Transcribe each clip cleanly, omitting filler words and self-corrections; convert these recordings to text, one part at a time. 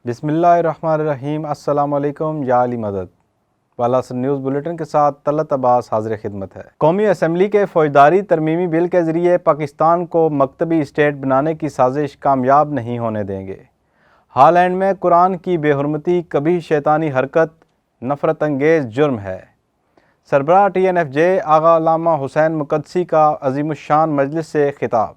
بسم اللہ الرحمن الرحیم۔ السلام علیکم یا علی مدد۔ بالاثر نیوز بلیٹن کے ساتھ طلعت عباس حاضر خدمت ہے۔ قومی اسمبلی کے فوجداری ترمیمی بل کے ذریعے پاکستان کو مکتبی اسٹیٹ بنانے کی سازش کامیاب نہیں ہونے دیں گے۔ ہالینڈ میں قرآن کی بے حرمتی کبھی شیطانی حرکت، نفرت انگیز جرم ہے۔ سربراہ ٹی این ایف جے آغا علامہ حسین مقدسی کا عظیم الشان مجلس سے خطاب۔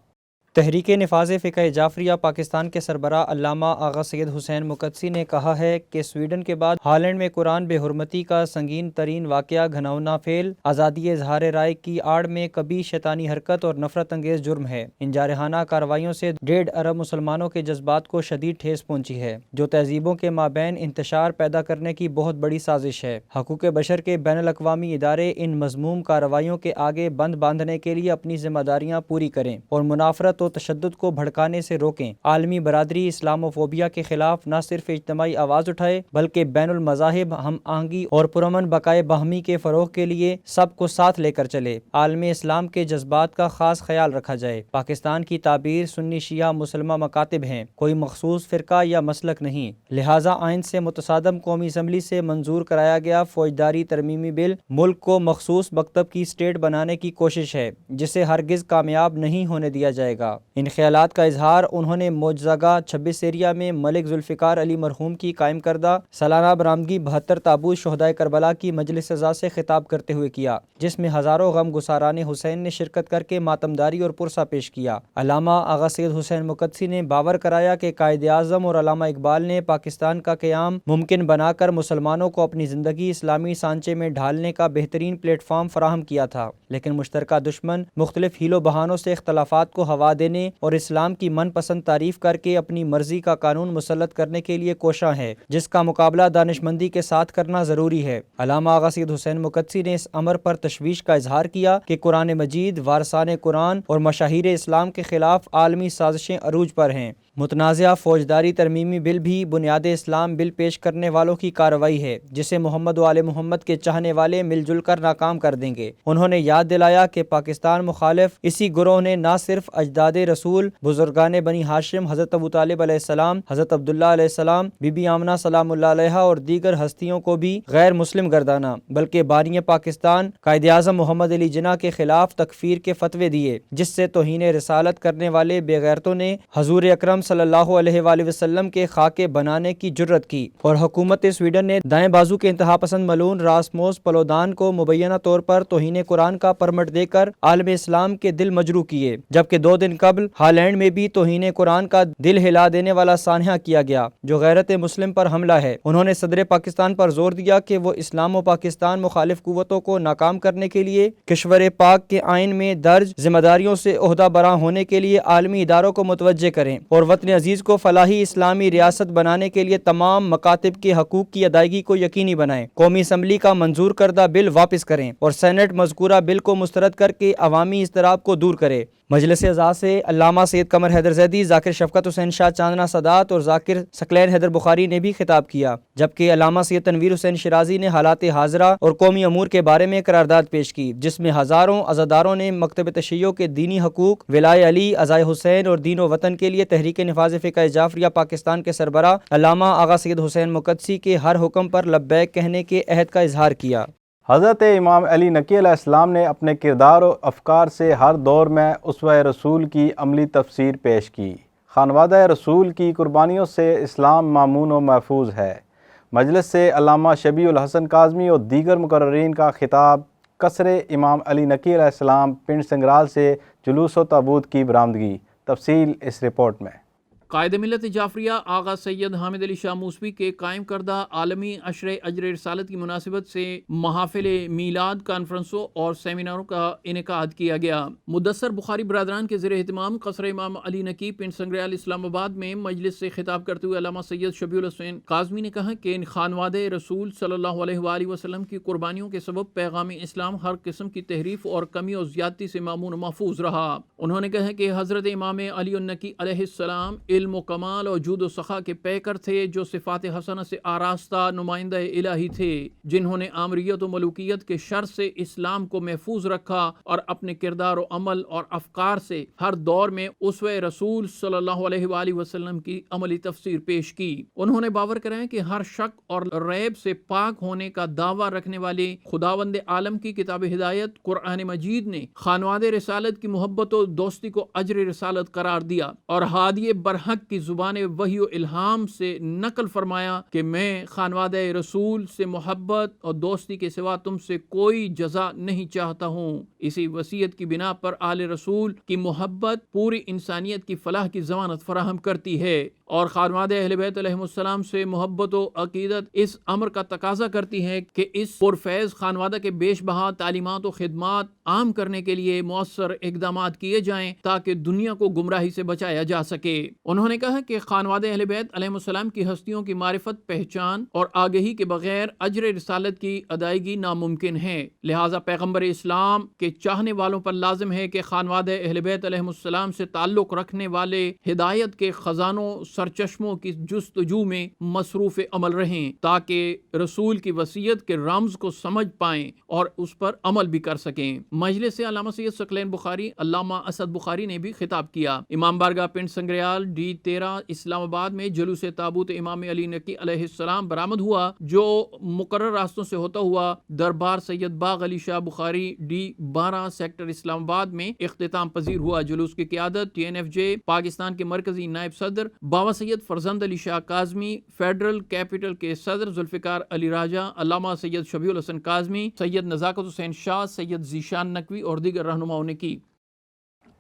تحریک نفاذ فقہ جعفریہ پاکستان کے سربراہ علامہ آغا سید حسین مقدسی نے کہا ہے کہ سویڈن کے بعد ہالینڈ میں قرآن بے حرمتی کا سنگین ترین واقعہ گھناؤنا فعل آزادی اظہار رائے کی آڑ میں کبھی شیطانی حرکت اور نفرت انگیز جرم ہے۔ ان جارحانہ کارروائیوں سے 1.5 ارب مسلمانوں کے جذبات کو شدید ٹھیس پہنچی ہے، جو تہذیبوں کے مابین انتشار پیدا کرنے کی بہت بڑی سازش ہے۔ حقوق بشر کے بین الاقوامی ادارے ان مذموم کارروائیوں کے آگے بند باندھنے کے لیے اپنی ذمہ داریاں پوری کریں اور منافرت و تشدد کو بھڑکانے سے روکیں۔ عالمی برادری اسلاموفوبیا کے خلاف نہ صرف اجتماعی آواز اٹھائے بلکہ بین المذاہب ہم آہنگی اور پرامن بقائے باہمی کے فروغ کے لیے سب کو ساتھ لے کر چلے۔ عالم اسلام کے جذبات کا خاص خیال رکھا جائے۔ پاکستان کی تعبیر سنی شیعہ مسلمہ مکاتب ہیں، کوئی مخصوص فرقہ یا مسلک نہیں، لہٰذا آئین سے متصادم قومی اسمبلی سے منظور کرایا گیا فوجداری ترمیمی بل ملک کو مخصوص مکتب کی اسٹیٹ بنانے کی کوشش ہے، جسے ہرگز کامیاب نہیں ہونے دیا جائے گا۔ ان خیالات کا اظہار انہوں نے معجزہ 26 ایریا میں ملک ذوالفقار علی مرحوم کی قائم کردہ سالانہ برآمدگی 72 تابوت شہدائے کربلا کی مجلس اعزاز سے خطاب کرتے ہوئے کیا، جس میں ہزاروں غم گساران حسین نے شرکت کر کے ماتمداری اور پرسہ پیش کیا۔ علامہ آغا سید حسین مقدسی نے باور کرایا کہ قائد اعظم اور علامہ اقبال نے پاکستان کا قیام ممکن بنا کر مسلمانوں کو اپنی زندگی اسلامی سانچے میں ڈھالنے کا بہترین پلیٹ فارم فراہم کیا تھا، لیکن مشترکہ دشمن مختلف حیل و بہانوں سے اختلافات کو ہوا دینے اور اسلام کی من پسند تعریف کر کے اپنی مرضی کا قانون مسلط کرنے کے لیے کوشاں ہے، جس کا مقابلہ دانشمندی کے ساتھ کرنا ضروری ہے۔ علامہ آغا سید حسین مقدسی نے اس امر پر تشویش کا اظہار کیا کہ قرآن مجید، وارثان قرآن اور مشاہیر اسلام کے خلاف عالمی سازشیں عروج پر ہیں۔ متنازعہ فوجداری ترمیمی بل بھی بنیاد اسلام بل پیش کرنے والوں کی کارروائی ہے، جسے محمد و آل محمد کے چاہنے والے مل جل کر ناکام کر دیں گے۔ انہوں نے یاد دلایا کہ پاکستان مخالف اسی گروہ نے نہ صرف اجداد رسول، بزرگان بنی ہاشم، حضرت ابو طالب علیہ السلام، حضرت عبداللہ علیہ السلام، بی بی آمنہ سلام اللہ علیہا اور دیگر ہستیوں کو بھی غیر مسلم گردانا، بلکہ بانی پاکستان قائد اعظم محمد علی جناح کے خلاف تکفیر کے فتوے دیے، جس سے توہین رسالت کرنے والے بے غیرتوں نے حضور اکرم صلی اللہ علیہ وآلہ وسلم کے خاکے بنانے کی جرت کی، اور حکومت سویڈن نے دائیں بازو کے انتہا پسند ملعون راسموس پلودان کو مبینہ طور پر توہین قرآن کا پرمٹ دے کر عالم اسلام کے دل مجروح کیے، جبکہ 2 دن قبل ہالینڈ میں بھی توہین قرآن کا دل ہلا دینے والا سانحہ کیا گیا، جو غیرت مسلم پر حملہ ہے۔ انہوں نے صدر پاکستان پر زور دیا کہ وہ اسلام و پاکستان مخالف قوتوں کو ناکام کرنے کے لیے کشور پاک کے آئین میں درج ذمہ داریوں سے عہدہ براں ہونے کے لیے عالمی اداروں کو متوجہ کریں اور وطن عزیز کو فلاحی اسلامی ریاست بنانے کے لیے تمام مکاتب کے حقوق کی ادائیگی کو یقینی بنائیں۔ قومی اسمبلی کا منظور کردہ بل واپس کریں اور سینٹ مذکورہ بل کو مسترد کر کے عوامی اضطراب کو دور کرے۔ مجلس اعزاز سے علامہ سید قمر حیدر زیدی، ذاکر شفقت حسین شاہ چاندنا سادات اور ذاکر ثقلین حیدر بخاری نے بھی خطاب کیا، جبکہ علامہ سید تنویر حسین شیرازی نے حالات حاضرہ اور قومی امور کے بارے میں قرارداد پیش کی، جس میں ہزاروں عزاداروں نے مکتب تشیع کے دینی حقوق، ولائے علی، عزائے حسین اور دین و وطن کے لیے تحریک نفاذ فقہ جعفریہ پاکستان کے سربراہ علامہ آغا سید حسین مقدسی کے ہر حکم پر لبیک کہنے کے عہد کا اظہار کیا۔ حضرت امام علی نقی علیہ السلام نے اپنے کردار و افکار سے ہر دور میں اسوہ رسول کی عملی تفسیر پیش کی۔ خانوادہ رسول کی قربانیوں سے اسلام مامون و محفوظ ہے۔ مجلس سے علامہ شبیع الحسن کاظمی اور دیگر مقررین کا خطاب۔ قصر امام علی نقی علیہ السلام، پنڈ سنگرال سے جلوس و تابوت کی برآمدگی۔ تفصیل اس رپورٹ میں۔ قائد ملت جعفریہ آغا سید حامد علی شاہ موسوی کے قائم کردہ عالمی عشر اجر رسالت کی مناسبت سے محافل میلاد، کانفرنسوں اور سیمیناروں کا انعقاد کیا گیا۔ مدثر بخاری برادران کے زیر اہتمام قصر امام علی نقی، پنڈ سنگریال، اسلام آباد میں مجلس سے خطاب کرتے ہوئے علامہ سید شبیع الحسن کاظمی نے کہا کہ ان خانواد رسول صلی اللہ علیہ وآلہ وسلم کی قربانیوں کے سبب پیغام اسلام ہر قسم کی تحریف اور کمی و زیادتی سے مامون و محفوظ رہا۔ انہوں نے کہا کہ حضرت امام علی النقی علیہ السلام علم و کمال اور جود و سخا کے پیکر تھے، جو صفات حسنہ سے آراستہ نمائندہ الہی تھے، جنہوں نے آمریت و ملوکیت کے شر سے اسلام کو محفوظ رکھا اور اپنے کردار و عمل اور افکار سے ہر دور میں اسوہ رسول صلی اللہ علیہ وآلہ وسلم کی عملی تفسیر پیش کی۔ انہوں نے باور کرایا کہ ہر شک اور ریب سے پاک ہونے کا دعویٰ رکھنے والے خداوند عالم کی کتاب ہدایت قرآن مجید نے خانواد رسالت کی محبت و دوستی کو اجر رسالت قرار دیا اور ہادی برحق کی زبان وحی و الہام سے نقل فرمایا کہ میں خانواد رسول سے محبت اور دوستی کے سوا تم سے کوئی جزا نہیں چاہتا ہوں۔ اسی وصیت کی بنا پر آل رسول کی محبت پوری انسانیت کی فلاح کی ضمانت فراہم کرتی ہے، اور خانواد اہل بیت علیہ السلام سے محبت و عقیدت اس امر کا تقاضا کرتی ہے کہ اس پرفیض خانوادہ کے بیش بہا تعلیمات و خدمات عام کرنے کے لیے مؤثر اقدامات کیے جائیں تاکہ دنیا کو گمراہی سے بچایا جا سکے۔ انہوں نے کہا کہ خانواد اہل بیت علیہ السلام کی ہستیوں کی معرفت، پہچان اور آگہی کے بغیر اجر رسالت کی ادائیگی ناممکن ہے، لہٰذا پیغمبر اسلام کے چاہنے والوں پر لازم ہے کہ خانواد اہل بیت علیہ السلام سے تعلق رکھنے والے ہدایت کے خزانوں سرچشموں کی جستجو میں مصروف عمل رہیں تاکہ رسول کی وصیت کے رمز کو سمجھ پائیں اور اس پر عمل بھی کر سکیں۔ مجلس سے علامہ سید ثقلین بخاری، علامہ اسد بخاری نے بھی خطاب کیا۔ امام بارگاہ پنڈ سنگریال D13 اسلام آباد میں جلوس تابوت امام علی نقی علیہ السلام برآمد ہوا، جو مقرر راستوں سے ہوتا ہوا دربار سید باغ علی شاہ بخاری D12 سیکٹر اسلام آباد میں اختتام پذیر ہوا۔ جلوس کی قیادت TNFJ پاکستان کے مرکزی نائب صدر بابا سید فرزند علی شاہ کاظمی، فیڈرل کیپٹل کے صدر ذوالفقار علی راجہ، علامہ سید شبیع الحسن کاظمی، سید نزاکت حسین شاہ، سید ذیشان نقوی اور دیگر رہنماؤں نے کی۔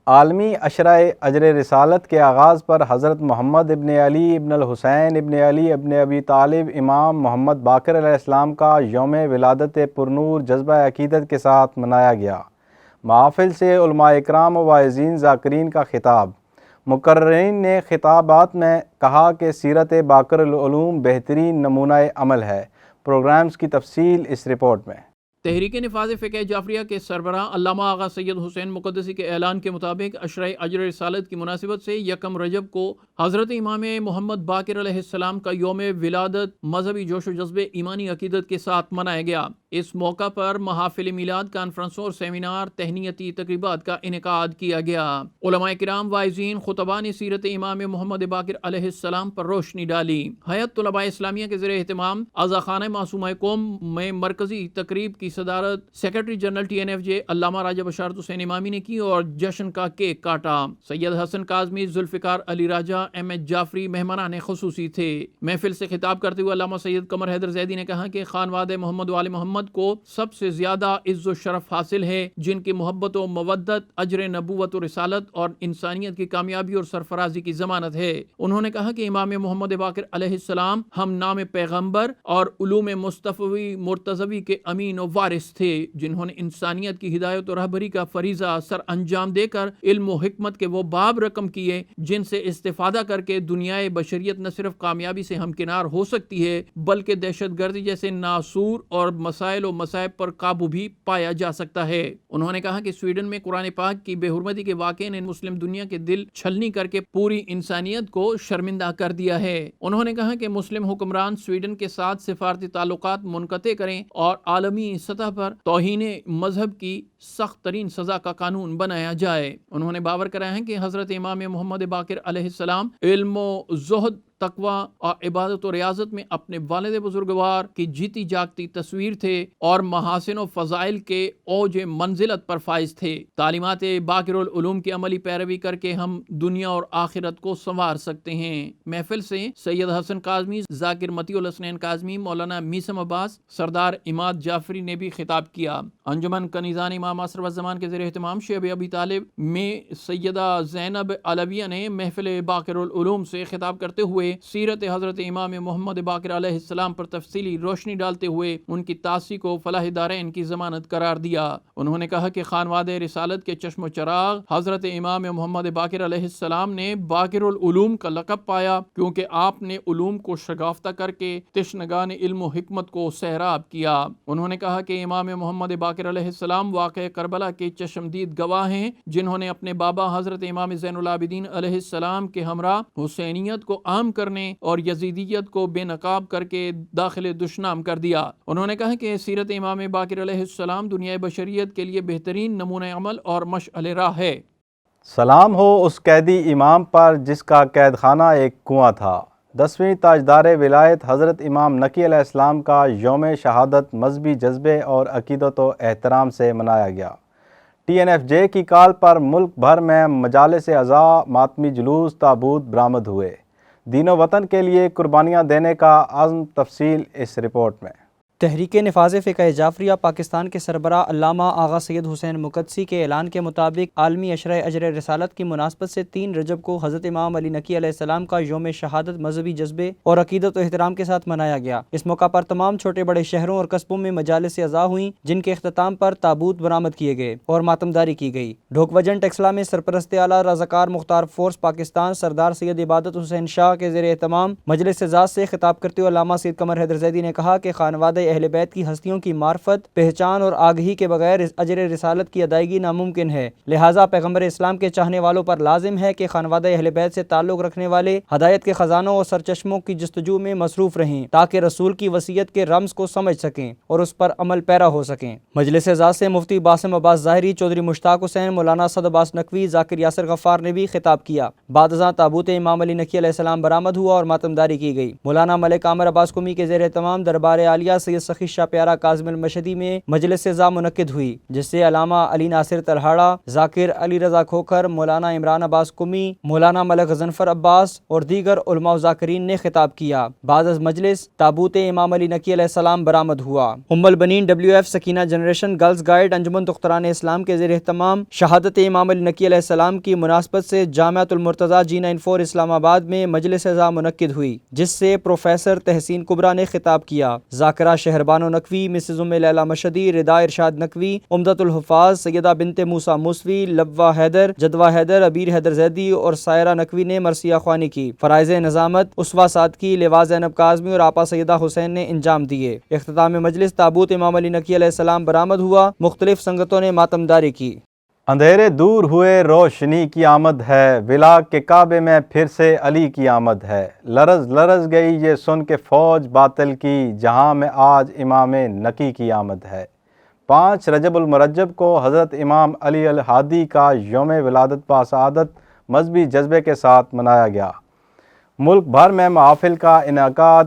عالمی عشرہ اجر رسالت کے آغاز پر حضرت محمد ابن علی ابن الحسین ابن علی ابن ابی طالب امام محمد باقر علیہ السلام کا یوم ولادت پرنور جذبہ عقیدت کے ساتھ منایا گیا۔ محافل سے علماء اکرام و واعظین ذاکرین کا خطاب۔ مقررین نے خطابات میں کہا کہ سیرت باقر العلوم بہترین نمونہ عمل ہے۔ پروگرامز کی تفصیل اس رپورٹ میں۔ تحریک نفاذ فقہ جعفریہ کے سربراہ علامہ آغا سید حسین مقدسی کے اعلان کے مطابق عشرہ اجر رسالت کی مناسبت سے 1 رجب کو حضرت امام محمد باقر علیہ السلام کا یوم ولادت مذہبی جوش و جذبے ایمانی عقیدت کے ساتھ منایا گیا۔ اس موقع پر محافل میلاد، کانفرنسوں اور سیمینار، تہنیتی تقریبات کا انعقاد کیا گیا۔ علماء کرام، واعظین، خطباء نے سیرت امام محمد باقر علیہ السلام پر روشنی ڈالی۔ ہیئت طلباء اسلامیہ کے زیر اہتمام عزاخانہ معصومہ قوم میں مرکزی تقریب کی صدارت سیکرٹری جنرل TNFJ علامہ راجہ بشارت حسین امامی نے کی اور جشن کا کیک کاٹا۔ سید حسن کاظمی، ذوالفقار علی راجہ، MH جعفری مہمانان خصوصی تھے۔ محفل سے خطاب کرتے ہوئے علامہ سید قمر حیدر زیدی نے کہا کہ خانواد محمد و آل محمد کو سب سے زیادہ عز و شرف حاصل ہے، جن کی محبت و مودت اجر نبوت و رسالت اور انسانیت کی کامیابی اور سرفرازی کی ضمانت ہے۔ انہوں نے کہا کہ امام محمد باقر علیہ السلام ہم نام پیغمبر اور علوم مصطفی مرتضوی کے امین و وارث تھے، جنہوں نے انسانیت کی ہدایت و رہبری کا فریضہ سر انجام دے کر علم و حکمت کے وہ باب رقم کیے جن سے استفادہ کر کے دنیائے بشریت نہ صرف کامیابی سے ہمکنار ہو سکتی ہے بلکہ دہشت گردی جیسے ناسور اور مسائل و مصائب پر قابو بھی پایا جا سکتا ہے۔ انہوں نے کہا کہ سویڈن میں قرآن پاک کی بے حرمتی کے واقعے نے مسلم دنیا کے دل چھلنی کر کے پوری انسانیت کو شرمندہ کر دیا ہے۔ انہوں نے کہا کہ مسلم حکمران سویڈن کے ساتھ سفارتی تعلقات منقطع کریں اور عالمی سطح پر توہین مذہب کی سخت ترین سزا کا قانون بنایا جائے۔ انہوں نے باور کرایا ہے کہ حضرت امام محمد باقر علیہ السلام علم و زہد، تقوی اور عبادت و ریاضت میں اپنے والد بزرگوار کی جیتی جاگتی تصویر تھے اور محاسن و فضائل کے اوج منزلت پر فائز تھے۔ تعلیمات باقر العلوم کی عملی پیروی کر کے ہم دنیا اور آخرت کو سنوار سکتے ہیں۔ محفل سے سید حسن کاظمی، ذاکر مطیع الحسنین کاظمی، مولانا میثم عباس، سردار عماد جعفری نے بھی خطاب کیا۔ انجمن کنیزان امام عصر و زمان کے زیر اہتمام شیب ابی طالب میں سیدہ زینب علویہ نے محفل باقر العلوم سے خطاب کرتے ہوئے سیرت حضرت امام محمد باقر علیہ السلام پر تفصیلی روشنی ڈالتے ہوئے ان کی تاسی کو فلاح دارین کی ضمانت قرار دیا۔ انہوں نے کہا کہ خانواد رسالت کے چشم و چراغ حضرت امام محمد باقر علیہ السلام نے باقر العلوم کا لقب پایا، کیونکہ آپ نے علوم کو شگافتہ کر کے تشنگان علم و حکمت کو سیراب کیا۔ انہوں نے کہا کہ امام محمد باقر علیہ السلام واقع کربلا کے چشمدید گواہ ہیں، جنہوں نے اپنے بابا حضرت امام زین العابدین علیہ السلام کے ہمراہ حسینیت کو عام کرنے اور یزیدیت کو بے نقاب کر کے داخل دشنام کر دیا۔ انہوں نے کہا کہ سیرت امام باقر علیہ السلام دنیا بشریت کے لیے بہترین نمونہ عمل اور مشعل راہ ہے۔ سلام ہو اس قیدی امام پر جس کا قید خانہ ایک کنواں تھا۔ 10ویں تاجدار ولایت حضرت امام نقی علیہ السلام کا یوم شہادت مذہبی جذبے اور عقیدت و احترام سے منایا گیا۔ TNFJ کی کال پر ملک بھر میں مجالس عزا، ماتمی جلوس، تابوت برآمد ہوئے۔ دین و وطن کے لیے قربانیاں دینے کا عزم، تفصیل اس رپورٹ میں۔ تحریک نفاذ فقہ جعفریہ پاکستان کے سربراہ علامہ آغا سید حسین مقدسی کے اعلان کے مطابق عالمی عشرہ اجر رسالت کی مناسبت سے 3 رجب کو حضرت امام علی نقی علیہ السلام کا یوم شہادت مذہبی جذبے اور عقیدت و احترام کے ساتھ منایا گیا۔ اس موقع پر تمام چھوٹے بڑے شہروں اور قصبوں میں مجالس عزا ہوئیں، جن کے اختتام پر تابوت برآمد کیے گئے اور ماتمداری کی گئی۔ ڈھوک وجن ٹیکسلا میں سرپرست اعلیٰ رضاکار مختار فورس پاکستان سردار سید عبادت حسین شاہ کے زیر اہتمام مجلس عزا سے خطاب کرتے ہوئے علامہ سید قمر حیدر زیدی نے کہا کہ خانوادہ اہل بیت کی ہستیوں کی معرفت، پہچان اور آگہی کے بغیر اجر رسالت کی ادائیگی ناممکن ہے، لہٰذا پیغمبر اسلام کے چاہنے والوں پر لازم ہے کہ خانوادہ اہل بیت سے تعلق رکھنے والے ہدایت کے خزانوں اور سرچشموں کی جستجو میں مصروف رہیں، تاکہ رسول کی وصیت کے رمز کو سمجھ سکیں اور اس پر عمل پیرا ہو سکیں۔ مجلس عزا سے مفتی باسم عباس ظاہری، چودھری مشتاق حسین، مولانا اسد عباس نقوی، ذاکر یاسر غفار نے بھی خطاب کیا۔ بعد ازاں تابوت امام علی نقی علیہ السلام برآمد ہوا اور ماتمداری کی گئی۔ مولانا ملک عامر عباس قمی کے زیر اہتمام دربار عالیہ سید سخی شاہ پیارا کاظم المشہدی میں مجلس عزا منعقد ہوئی، جس سے علامہ علی ناصر تلہاڑا، ذاکر علی رضا کھوکھر، مولانا عمران عباس قمی، مولانا ملک غضنفر عباس اور دیگر علماء و ذاکرین نے خطاب کیا۔ بعد از مجلس تابوت امام علی نقی علیہ السلام برآمد ہوا۔ ام البنین WF Sakina generation girls guide انجمن دختران اسلام کے زیر اہتمام شہادت امام علی نقی علیہ السلام کی مناسبت سے جامعۃ المرتضیٰ G94 اسلام آباد میں مجلس عزا منعقد ہوئی، جس سے پروفیسر تحسین کبریٰ نے خطاب کیا۔ ذاکرہ شہربانو نقوی، مسز ام لیلا مشہدی، ردا ارشاد نقوی، عمدۃ الحفاظ سیدہ بنت موسیٰ موسوی، لبوہ حیدر، جدوہ حیدر، عبیر حیدر زیدی اور سائرہ نقوی نے مرثیہ خوانی کی۔ فرائض نظامت اسوہ صادقی، لواء زینب کاظمی اور آپا سیدہ حسین نے انجام دیے۔ اختتام مجلس تابوت امام علی نقی علیہ السلام برآمد ہوا، مختلف سنگتوں نے ماتمداری کی۔ اندھیرے دور ہوئے روشنی کی آمد ہے، ولا کے کعبے میں پھر سے علی کی آمد ہے۔ لرز لرز گئی یہ سن کے فوج باطل کی، جہاں میں آج امام نقی کی آمد ہے۔ 5 رجب المرجب کو حضرت امام علی الہادی کا یوم ولادت باسعادت مذہبی جذبے کے ساتھ منایا گیا۔ ملک بھر میں محافل کا انعقاد،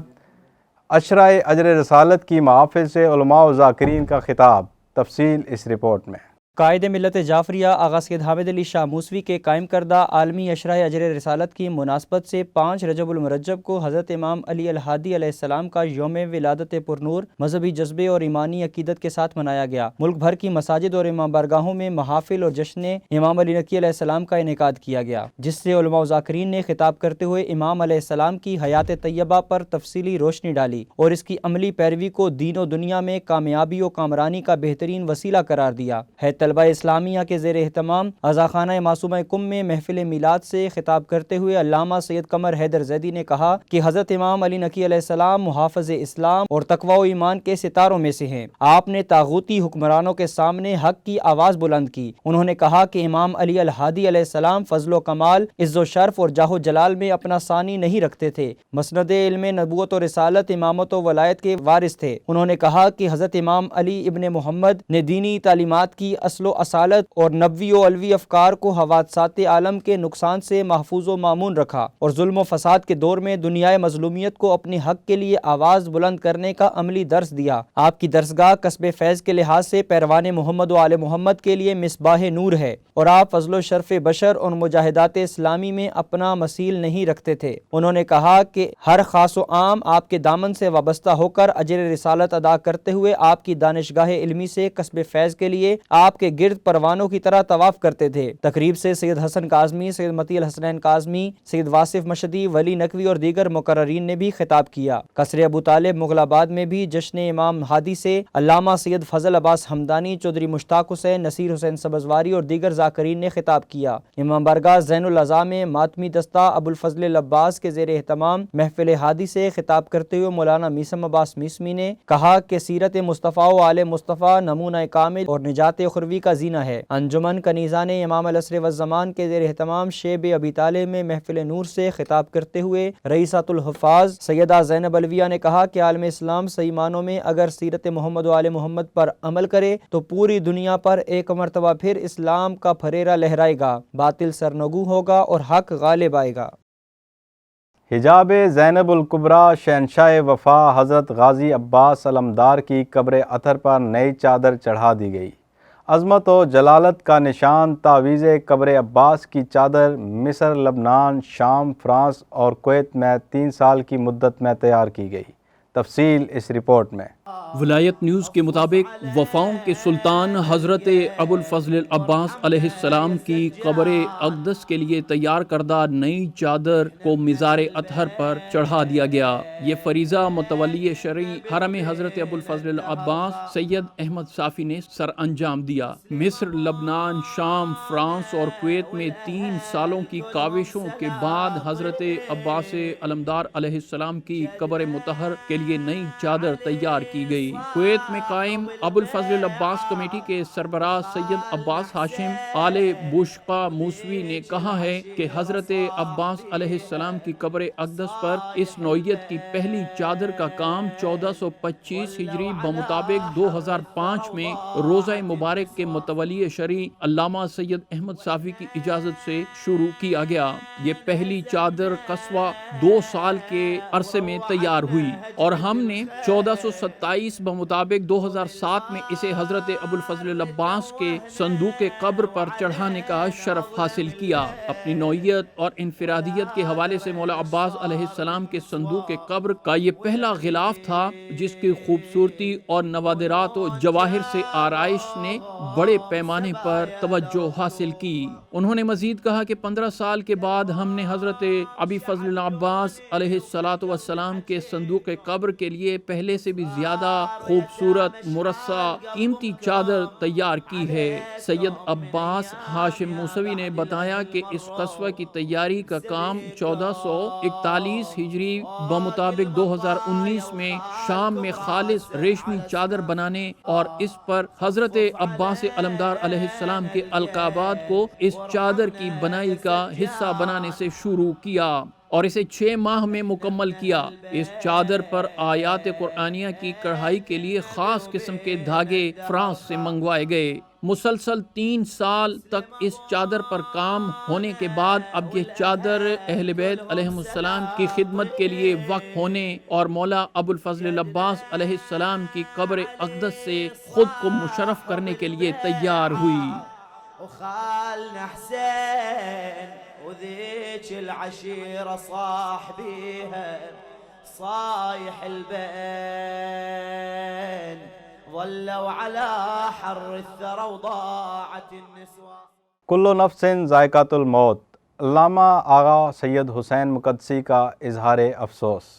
عشرہ اجر رسالت کی محافل سے علماء و ذاکرین کا خطاب، تفصیل اس رپورٹ میں۔ قائد ملت جعفریہ آغا سید حامد علی شاہ موسوی کے قائم کردہ عالمی عشرہ اجر رسالت کی مناسبت سے 5 رجب المرجب کو حضرت امام علی الہادی علیہ السلام کا یوم ولادت پرنور مذہبی جذبے اور ایمانی عقیدت کے ساتھ منایا گیا۔ ملک بھر کی مساجد اور امام بارگاہوں میں محافل اور جشن امام علی نقی علیہ السلام کا انعقاد کیا گیا، جس سے علماء و ذاکرین نے خطاب کرتے ہوئے امام علیہ السلام کی حیات طیبہ پر تفصیلی روشنی ڈالی اور اس کی عملی پیروی کو دین و دنیا میں کامیابی و کامرانی کا بہترین وسیلہ قرار دیا ہے۔ طلبہ اسلامیہ کے زیر اہتمام عزاخانہ معصومہ کم میں محفل میلاد سے خطاب کرتے ہوئے علامہ سید قمر حیدر زیدی نے کہا کہ حضرت امام علی نقی علیہ السلام محافظ اسلام اور تقوی و ایمان کے ستاروں میں سے ہیں۔ آپ نے طاغوتی حکمرانوں کے سامنے حق کی آواز بلند کی۔ انہوں نے کہا کہ امام علی الہادی علیہ السلام فضل و کمال، عز و شرف اور جاہ و جلال میں اپنا ثانی نہیں رکھتے تھے، مسند علم نبوت و رسالت، امامت و ولایت کے وارث تھے۔ انہوں نے کہا کہ حضرت امام علی ابن محمد نے دینی تعلیمات کی اصل و اصالت اور نبوی و علوی افکار کو حوادثات عالم کے نقصان سے محفوظ و مامون رکھا اور ظلم و فساد کے دور میں دنیائے مظلومیت کو اپنے حق کے لیے آواز بلند کرنے کا عملی درس دیا۔ آپ کی درسگاہ قصب فیض کے لحاظ سے پیروان محمد و آل محمد کے لیے مصباح نور ہے اور آپ فضل و شرف بشر اور مجاہدات اسلامی میں اپنا مثیل نہیں رکھتے تھے۔ انہوں نے کہا کہ ہر خاص و عام آپ کے دامن سے وابستہ ہو کر اجر رسالت ادا کرتے ہوئے آپ کی دانشگاہ علمی سے قصب فیض کے لیے آپ کے کے گرد پروانوں کی طرح طواف کرتے تھے۔ تقریب سے سید حسن کاظمی، سید مطیع الحسنین کاظمی، سید واصف مشدی، ولی نقوی اور دیگر مقررین نے بھی خطاب کیا۔ قصر ابو طالب مغل آباد میں بھی جشن امام ہادی سے علامہ سید فضل عباس حمدانی، چودھری مشتاق حسین، نصیر حسین سبزواری اور دیگر ذاکرین نے خطاب کیا۔ امام بارگاہ زین الاعضاء میں ماتمی دستہ ابو الفضل عباس کے زیر اہتمام محفل ہادی سے خطاب کرتے ہوئے مولانا میثم عباس میثمی نے کہا کہ سیرت مصطفیٰ و آل مصطفیٰ نمونہ کامل اور نجات اخروی کا زینہ ہے۔ انجمن کنیزان امام العصر والزمان کے زیر اہتمام شیب ابی طالب میں محفل نور سے خطاب کرتے ہوئے رئیسۃ الحفاظ سیدہ زینب علویہ نے کہا کہ عالم اسلام صحیح معنوں میں اگر سیرت محمد و آل محمد پر عمل کرے تو پوری دنیا پر ایک مرتبہ پھر اسلام کا پھریرا لہرائے گا، باطل سرنگو ہوگا اور حق غالب آئے گا۔ حجاب زینب الکبریٰ شہنشاہ وفا حضرت غازی عباس علمدار کی قبر اطہر پر نئی چادر چڑھا دی گئی۔ عظمت و جلالت کا نشان تعویذ قبر عباس کی چادر مصر، لبنان، شام، فرانس اور کویت میں 3 سال کی مدت میں تیار کی گئی۔ تفصیل اس رپورٹ میں۔ ولایت نیوز کے مطابق وفاؤں کے سلطان حضرت ابو الفضل عباس علیہ السلام کی قبر اقدس کے لیے تیار کردہ نئی چادر کو مزار اطہر پر چڑھا دیا گیا۔ یہ فریضہ متولی شرعی حرم حضرت ابو الفضل عباس سید احمد صافی نے سر انجام دیا۔ مصر، لبنان، شام، فرانس اور کویت میں 3 سالوں کی کاوشوں کے بعد حضرت عباس علمدار علیہ السلام کی قبر مطہر کے لیے نئی چادر تیار کی گئی۔ کویت میں قائم ابو الفضل عباس کمیٹی کے سربراہ سید عباس ہاشم آل بوشقہ موسوی نے کہا ہے کہ حضرت عباس علیہ السلام کی قبر اقدس پر اس نوعیت کی پہلی چادر کا کام 1425 ہجری بمطابق 2005 میں روزہ مبارک کے متولی شرعی علامہ سید احمد صافی کی اجازت سے شروع کیا گیا۔ یہ پہلی چادر قصوہ 2 سال کے عرصے میں تیار ہوئی اور ہم نے 1427 بمطابق 2007 میں اسے حضرت ابو الفضل عباس کے صندوق قبر پر چڑھانے کا شرف حاصل کیا۔ اپنی نوعیت اور انفرادیت کے حوالے سے مولا عباس علیہ السلام کے صندوق قبر کا یہ پہلا غلاف تھا جس کی خوبصورتی اور نوادرات و جواہر سے آرائش نے بڑے پیمانے پر توجہ حاصل کی۔ انہوں نے مزید کہا کہ 15 سال کے بعد ہم نے حضرت ابی فضل عباس علیہ السلام کے صندوق قبر کے لیے پہلے سے بھی زیادہ خوبصورت مرصع قیمتی چادر تیار کی ہے۔ سید عباس ہاشم موسوی نے بتایا کہ اس قصوہ کی تیاری کا کام 1441 ہجری بمطابق 2019 میں شام میں خالص ریشمی چادر بنانے اور اس پر حضرت عباس علمدار علیہ السلام کے القابات کو اس چادر کی بنائی کا حصہ بنانے سے شروع کیا اور اسے 6 ماہ میں مکمل کیا۔ اس چادر پر آیات قرآنیہ کی کڑھائی کے لیے خاص قسم کے دھاگے فرانس سے منگوائے گئے۔ مسلسل 3 سال تک اس چادر پر کام ہونے کے بعد اب یہ چادر اہل بیت علیہم السلام کی خدمت کے لیے وقف ہونے اور مولا ابو الفضل عباس علیہ السلام کی قبر اقدس سے خود کو مشرف کرنے کے لیے تیار ہوئی۔ وخالنا حسين وذيك العشيرة صاحبيها صايح البين ظلوا على حر الثرى وضاعت النسوان۔ کل نفس ذائقۃ الموت، علامہ آغا سید حسین مقدسی کا اظہار افسوس۔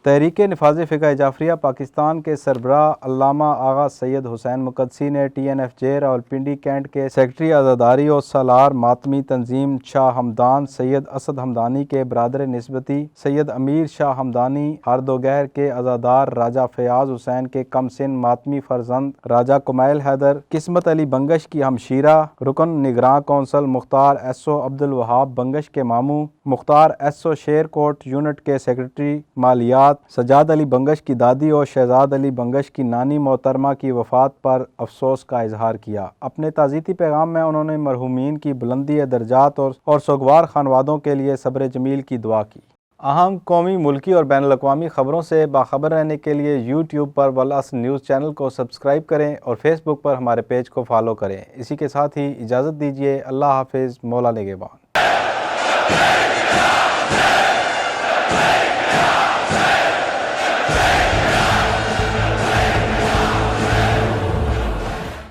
تحریک نفاذ فقہ جعفریہ پاکستان کے سربراہ علامہ آغا سید حسین مقدسی نے TNFJ راولپنڈی کینٹ کے سیکرٹری عزاداری و سالار ماتمی تنظیم شاہ ہمدان سید اسد ہمدانی کے برادر نسبتی سید امیر شاہ ہمدانی ہردوگہر کے عزادار راجہ فیاض حسین کے کم سن ماتمی فرزند راجہ کمیل حیدر قسمت علی بنگش کی ہمشیرہ رکن نگراں کونسل مختار SO عبدالوہاب بنگش کے ماموں مختار SO شیر کوٹ یونٹ کے سیکرٹری مالیات سجاد علی بنگش کی دادی اور شہزاد علی بنگش کی نانی محترمہ کی وفات پر افسوس کا اظہار کیا۔ اپنے تعزیتی پیغام میں انہوں نے مرحومین کی بلندی درجات اور سوگوار خانوادوں کے لیے صبر جمیل کی دعا کی۔ اہم قومی، ملکی اور بین الاقوامی خبروں سے باخبر رہنے کے لیے YouTube پر والعصر نیوز چینل کو سبسکرائب کریں اور فیس بک پر ہمارے پیج کو فالو کریں۔ اسی کے ساتھ ہی اجازت دیجیے۔ اللہ حافظ، مولا نگہبان۔